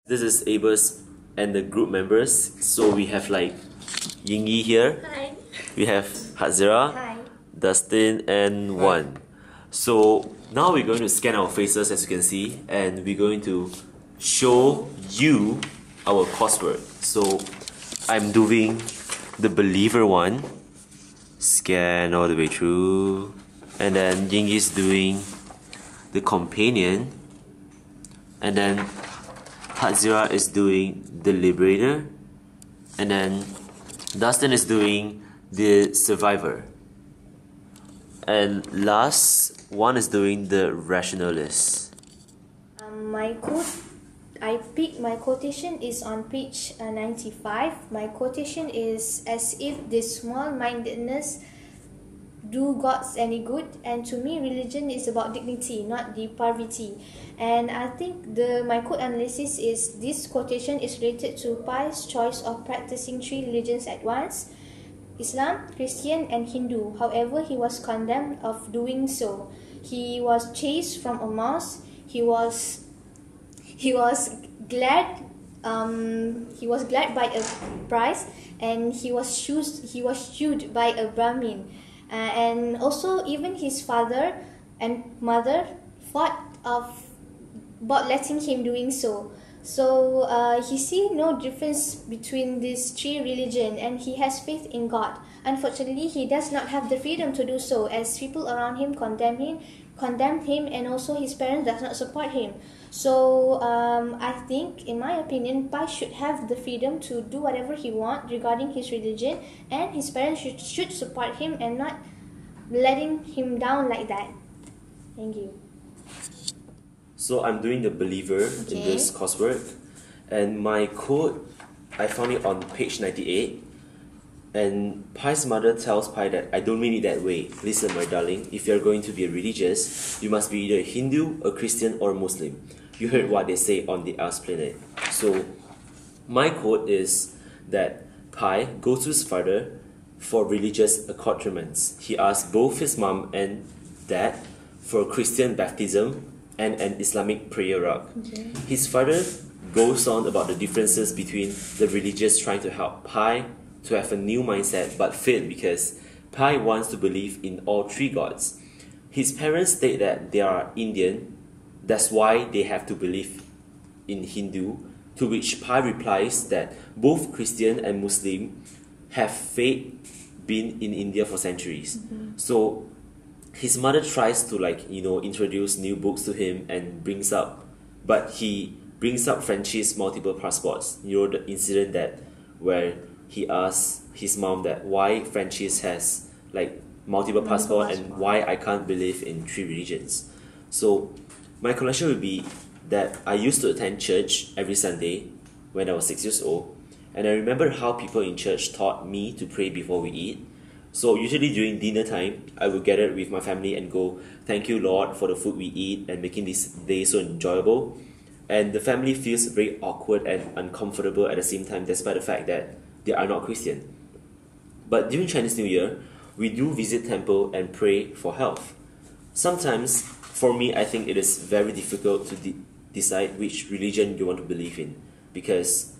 This is Abel's and the group members. So we have like Ying here. Hi. We have Hadzirah, Hi. Dustin, and Wan. So now we're going to scan our faces, as you can see, and we're going to show you our coursework. So I'm doing the believer one. Scan all the way through. And then Ying is doing the companion. And then Hadzirah is doing the liberator. And then Dustin is doing the survivor. And last one is doing the rationalist. My quotation is on page 95. My quotation is, as if this small-mindedness do God's any good, and to me religion is about dignity, not depravity. And I think my quote analysis is this quotation is related to Pi's choice of practicing three religions at once: Islam, Christian, and Hindu. However, he was condemned of doing so. He was chased from a mosque. He was glad by a prize, and he was shooed by a Brahmin. And also, even his father and mother fought about letting him doing so. So he see no difference between these three religions, and he has faith in God. Unfortunately, he does not have the freedom to do so, as people around him condemn him, and also his parents does not support him. So I think, in my opinion, Pai should have the freedom to do whatever he wants regarding his religion, and his parents should support him and not letting him down like that. Thank you. So I'm doing the believer in this coursework, and my quote, I found it on page 98. And Pi's mother tells Pi that, "I don't mean it that way. Listen, my darling, if you're going to be religious, you must be either a Hindu, a Christian, or a Muslim. You heard what they say on the Earth's planet." So my quote is that Pi goes to his father for religious accoutrements. He asks both his mom and dad for a Christian baptism and an Islamic prayer rug. His father goes on about the differences between the religious trying to help Pi to have a new mindset, but failed because Pi wants to believe in all three gods. His parents state that they are Indian, that's why they have to believe in Hindu, to which Pi replies that both Christian and Muslim have been in India for centuries. So his mother tries to introduce new books to him and he brings up Frenchie's multiple passports. The incident where he asks his mom that why Frenchie's has multiple passports and why I can't believe in three religions. So my conclusion would be that I used to attend church every Sunday when I was 6 years old, and I remember how people in church taught me to pray before we eat. So usually during dinner time, I would gather with my family and go, "Thank you, Lord, for the food we eat and making this day so enjoyable." And the family feels very awkward and uncomfortable at the same time, despite the fact that they are not Christian. But during Chinese New Year, we do visit temple and pray for health. Sometimes, for me, I think it is very difficult to decide which religion you want to believe in, because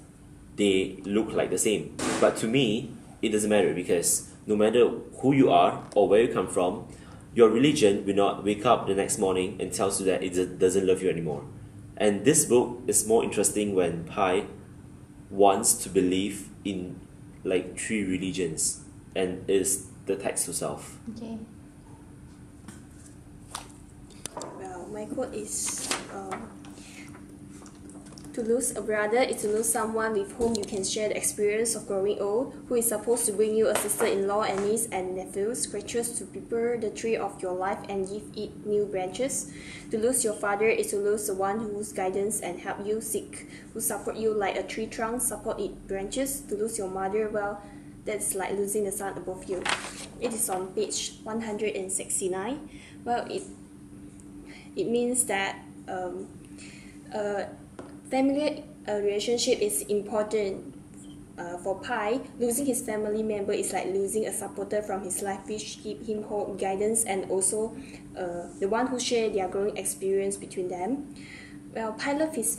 they look like the same. But to me, it doesn't matter, because no matter who you are or where you come from, your religion will not wake up the next morning and tells you that it doesn't love you anymore. And this book is more interesting when Pi wants to believe in three religions, and is the text itself. Okay. Well, my quote is, to lose a brother is to lose someone with whom you can share the experience of growing old, who is supposed to bring you a sister-in-law and niece and nephews, creatures to prepare the tree of your life and give it new branches. To lose your father is to lose the one whose guidance and help you seek, who support you like a tree trunk support its branches. To lose your mother, well, that's like losing the sun above you. It is on page 169. Well, it means that family relationship is important. For Pi, losing his family member is like losing a supporter from his life, which give him hope, guidance, and also the one who share their growing experience between them. Well, Pi loves his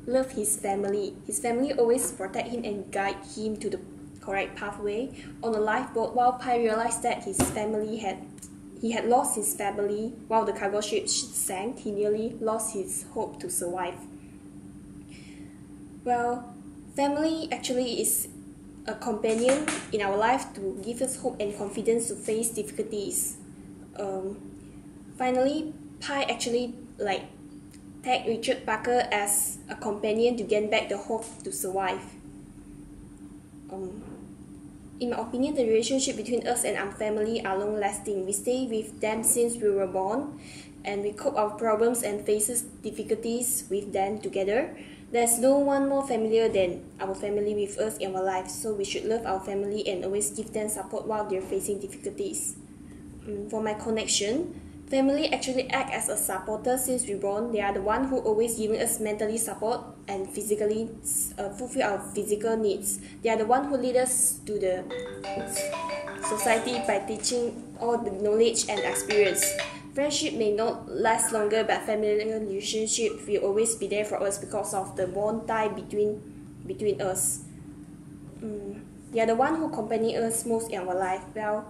love his family. His family always protect him and guide him to the correct pathway. On a lifeboat, while Pi realized that he had lost his family while the cargo ship sank, he nearly lost his hope to survive. Well, family actually is a companion in our life to give us hope and confidence to face difficulties. Finally, Pi actually tagged Richard Parker as a companion to gain back the hope to survive. In my opinion, the relationship between us and our family are long-lasting. We stay with them since we were born, and we cope our problems and faces difficulties with them together. There's no one more familiar than our family with us in our lives, so we should love our family and always give them support while they're facing difficulties. For my connection, family actually act as a supporter since we're born. They are the one who always giving us mentally support and physically fulfill our physical needs. They are the one who lead us to the society by teaching all the knowledge and experience. Friendship may not last longer, but family relationship will always be there for us because of the bond tie between us. They are the one who accompany us most in our life. Well,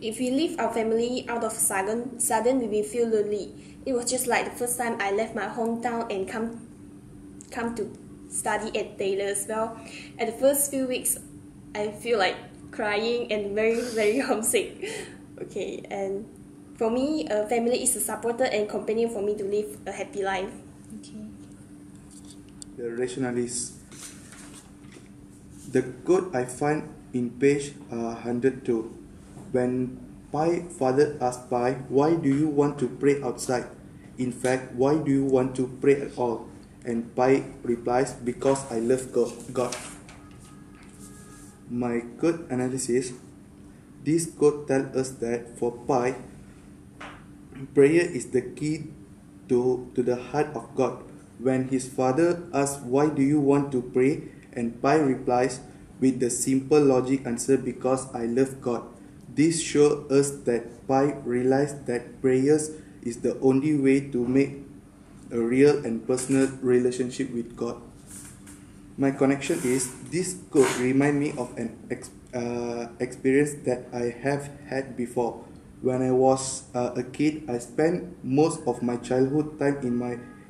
if we leave our family out of sudden we will feel lonely. It was just like the first time I left my hometown and come to study at Taylor's. Well, at the first few weeks, I feel like crying and very, very homesick. Okay, and for me, family is a supporter and companion for me to live a happy life. Okay. The rationalist. The quote I find in page 102. When Pi father asked Pi, "Why do you want to pray outside? In fact, why do you want to pray at all?" And Pi replies, "Because I love God." My quote analysis. This quote tells us that for Pi, prayer is the key to the heart of God. When his father asks, "Why do you want to pray?" and Pi replies with the simple logic answer, "Because I love God." This shows us that Pi realized that prayers is the only way to make a real and personal relationship with God. My connection is, this quote reminds me of an experience that I have had before. When I was a kid, I spent most of my childhood time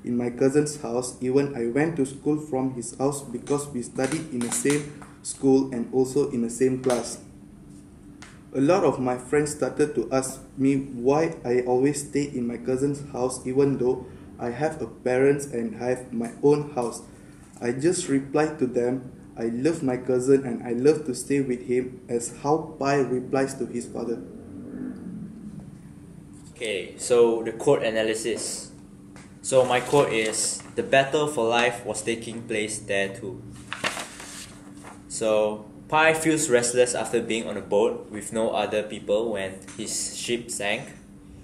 in my cousin's house. Even I went to school from his house because we studied in the same school and also in the same class. A lot of my friends started to ask me why I always stay in my cousin's house even though I have a parents and have my own house. I just replied to them, I love my cousin and I love to stay with him, as how Pi replies to his father. Okay, so the quote analysis. So my quote is, the battle for life was taking place there too. So Pi feels restless after being on a boat with no other people when his ship sank.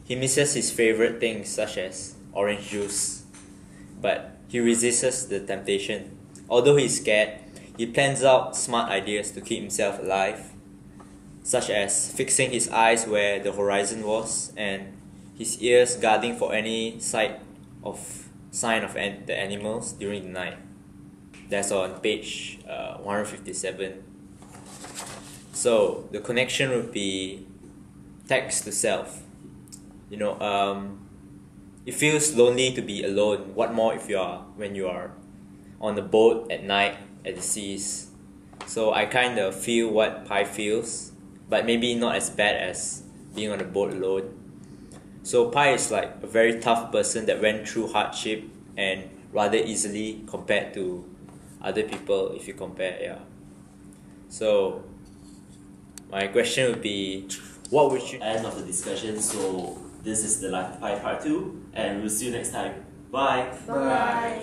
He misses his favorite things such as orange juice, but he resists the temptation. Although he's scared, he plans out smart ideas to keep himself alive, such as fixing his eyes where the horizon was and his ears guarding for any sign of the animals during the night. That's on page 157. So the connection would be text to self. It feels lonely to be alone. What more when you are on the boat at night at the seas. So I kind of feel what Pi feels, but maybe not as bad as being on the boat alone. So Pi is like a very tough person that went through hardship and rather easily compared to other people if you compare, yeah. So my question would be, what would you... End of the discussion, so this is the Life of Pi Part 2, and we'll see you next time. Bye! Bye.